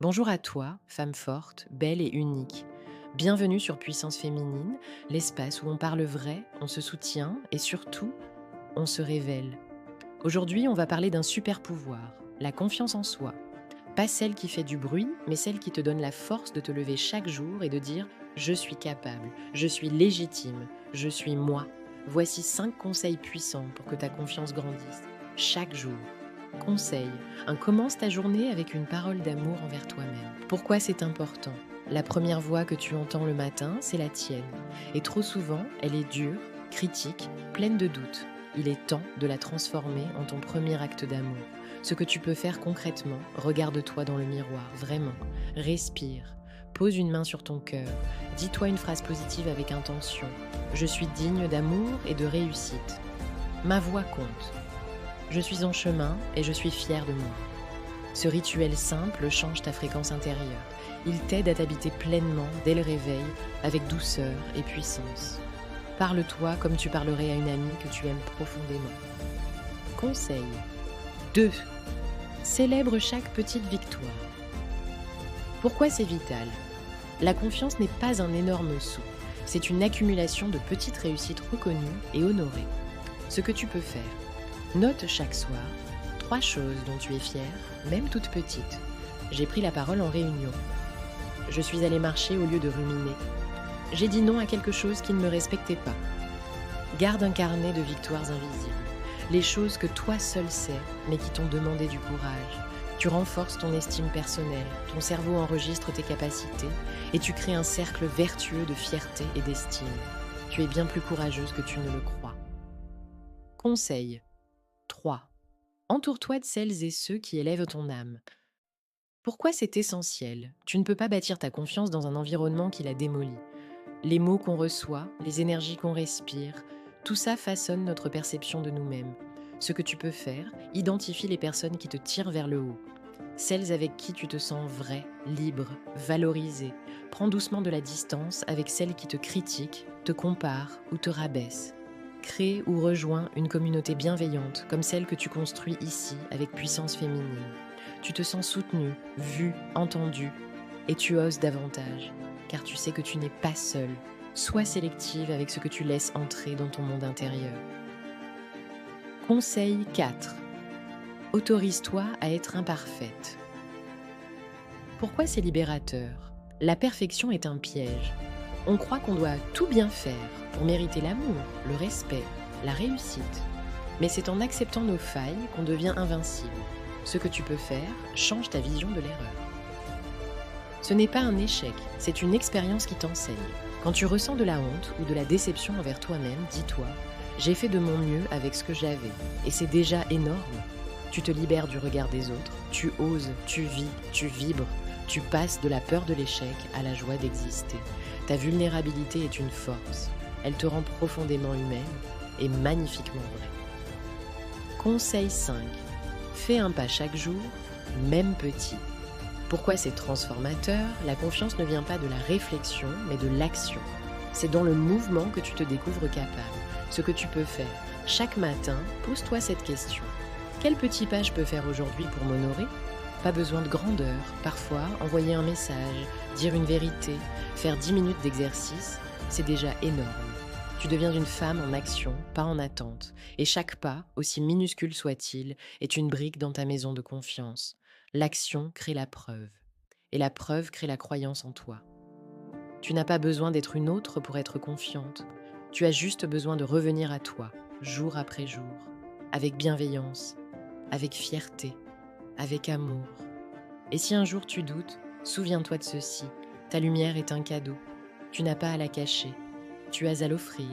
Bonjour à toi, femme forte, belle et unique. Bienvenue sur Puissance Féminine, l'espace où on parle vrai, on se soutient et surtout, on se révèle. Aujourd'hui, on va parler d'un super pouvoir, la confiance en soi. Pas celle qui fait du bruit, mais celle qui te donne la force de te lever chaque jour et de dire ⁇ Je suis capable, je suis légitime, je suis moi ⁇ Voici 5 conseils puissants pour que ta confiance grandisse, chaque jour. Conseil 1. Commence ta journée avec une parole d'amour envers toi-même. Pourquoi c'est important? La première voix que tu entends le matin, c'est la tienne. Et trop souvent, elle est dure, critique, pleine de doutes. Il est temps de la transformer en ton premier acte d'amour. Ce que tu peux faire concrètement, regarde-toi dans le miroir, vraiment. Respire. Pose une main sur ton cœur. Dis-toi une phrase positive avec intention. Je suis digne d'amour et de réussite. Ma voix compte. Je suis en chemin et je suis fière de moi. Ce rituel simple change ta fréquence intérieure. Il t'aide à t'habiter pleinement dès le réveil, avec douceur et puissance. Parle-toi comme tu parlerais à une amie que tu aimes profondément. Conseil 2. Célèbre chaque petite victoire. Pourquoi c'est vital? La confiance n'est pas un énorme saut. C'est une accumulation de petites réussites reconnues et honorées. Ce que tu peux faire: note chaque soir 3 choses dont tu es fière, même toutes petites. J'ai pris la parole en réunion. Je suis allée marcher au lieu de ruminer. J'ai dit non à quelque chose qui ne me respectait pas. Garde un carnet de victoires invisibles. Les choses que toi seul sais, mais qui t'ont demandé du courage. Tu renforces ton estime personnelle, ton cerveau enregistre tes capacités et tu crées un cercle vertueux de fierté et d'estime. Tu es bien plus courageuse que tu ne le crois. Conseil 3. Entoure-toi de celles et ceux qui élèvent ton âme. Pourquoi c'est essentiel? Tu ne peux pas bâtir ta confiance dans un environnement qui la démolit. Les mots qu'on reçoit, les énergies qu'on respire, tout ça façonne notre perception de nous-mêmes. Ce que tu peux faire, identifie les personnes qui te tirent vers le haut. Celles avec qui tu te sens vrai, libre, valorisé. Prends doucement de la distance avec celles qui te critiquent, te comparent ou te rabaissent. Crée ou rejoins une communauté bienveillante comme celle que tu construis ici avec Puissance Féminine. Tu te sens soutenu, vu, entendu et tu oses davantage car tu sais que tu n'es pas seule. Sois sélective avec ce que tu laisses entrer dans ton monde intérieur. Conseil 4. Autorise-toi à être imparfaite. Pourquoi c'est libérateur? La perfection est un piège. On croit qu'on doit tout bien faire pour mériter l'amour, le respect, la réussite. Mais c'est en acceptant nos failles qu'on devient invincible. Ce que tu peux faire change ta vision de l'erreur. Ce n'est pas un échec, c'est une expérience qui t'enseigne. Quand tu ressens de la honte ou de la déception envers toi-même, dis-toi: j'ai fait de mon mieux avec ce que j'avais, et c'est déjà énorme. Tu te libères du regard des autres, tu oses, tu vis, tu vibres, tu passes de la peur de l'échec à la joie d'exister. Ta vulnérabilité est une force, elle te rend profondément humaine et magnifiquement vraie. Conseil 5. Fais un pas chaque jour, même petit. Pourquoi c'est transformateur? La confiance ne vient pas de la réflexion, mais de l'action. C'est dans le mouvement que tu te découvres capable. Ce que tu peux faire chaque matin, pose-toi cette question: quel petit pas je peux faire aujourd'hui pour m'honorer? Pas besoin de grandeur. Parfois, envoyer un message, dire une vérité, faire 10 minutes d'exercice, c'est déjà énorme. Tu deviens une femme en action, pas en attente. Et chaque pas, aussi minuscule soit-il, est une brique dans ta maison de confiance. L'action crée la preuve. Et la preuve crée la croyance en toi. Tu n'as pas besoin d'être une autre pour être confiante. Tu as juste besoin de revenir à toi, jour après jour, avec bienveillance, avec fierté, avec amour. Et si un jour tu doutes, souviens-toi de ceci: ta lumière est un cadeau. Tu n'as pas à la cacher, tu as à l'offrir.